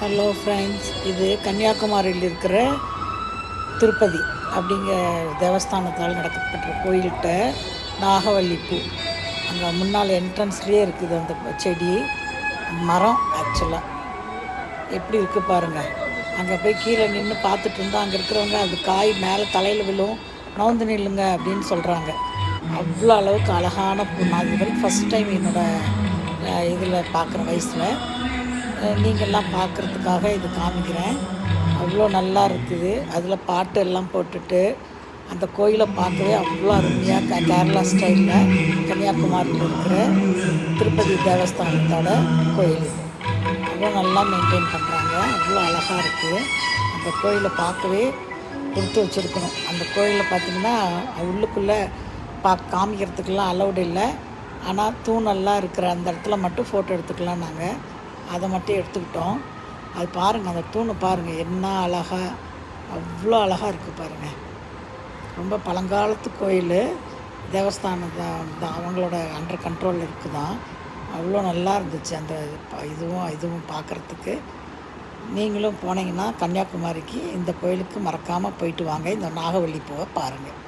Hello friends, இது கன்னியாகுமரியில் இருக்கிற திருப்பதி அப்படிங்கிற தேவஸ்தானத்தால் நடக்கப்பட்ட கோயில்கிட்ட நாகவல்லி பூ அங்கே முன்னால் என்ட்ரன்ஸ்லேயே இருக்குது. அந்த செடி மரம் ஆக்சுவலாக எப்படி இருக்குது பாருங்கள். அங்கே போய் கீழே நின்று பார்த்துட்டு இருந்தால் அங்கே இருக்கிறவங்க அது காய் மேலே தலையில் விழும், நவுந்து நில்லுங்க அப்படின்னு சொல்கிறாங்க. அவ்வளோ அளவுக்கு அழகான பூ. நான் இது வரைக்கும் ஃபஸ்ட் டைம் என்னோடய இதில் பார்க்குற வயசில் நீங்கள்லாம் பார்க்குறதுக்காக இது காமிக்கிறேன். அவ்வளோ நல்லா இருக்குது. அதில் பாட்டு எல்லாம் போட்டுட்டு அந்த கோயிலை பார்க்கவே அவ்வளோ அருமையாக கேரளா ஸ்டைலில் கன்னியாகுமரியில் இருக்கிற திருப்பதி தேவஸ்தானத்தோட கோயில் இது. அவ்வளோ நல்லா மெயின்டைன் பண்ணுறாங்க. அவ்வளோ அழகாக இருக்குது. அந்த கோயிலை பார்க்கவே கொடுத்து வச்சுருக்கணும். அந்த கோயிலில் பார்த்திங்கன்னா உள்ளுக்குள்ளே காமிக்கிறதுக்கெல்லாம் அலௌடு இல்லை. ஆனால் தூணெல்லாம் இருக்கிற அந்த இடத்துல மட்டும் ஃபோட்டோ எடுத்துக்கலாம். நாங்கள் அதை மட்டும் எடுத்துக்கிட்டோம். அது பாருங்கள், அந்த தூணை பாருங்கள், என்ன அழகாக, அவ்வளோ அழகாக இருக்குது பாருங்கள். ரொம்ப பழங்காலத்து கோயில் தேவஸ்தானம் தான், அவங்களோட அண்டர் கண்ட்ரோலில் இருக்குதான். அவ்வளோ நல்லா இருந்துச்சு அந்த இதுவும் பார்க்குறதுக்கு. நீங்களும் போனீங்கன்னா கன்னியாகுமரிக்கு இந்த கோயிலுக்கு மறக்காமல் போயிட்டு வாங்க. இந்த நாகவல்லி பூவை பாருங்கள்.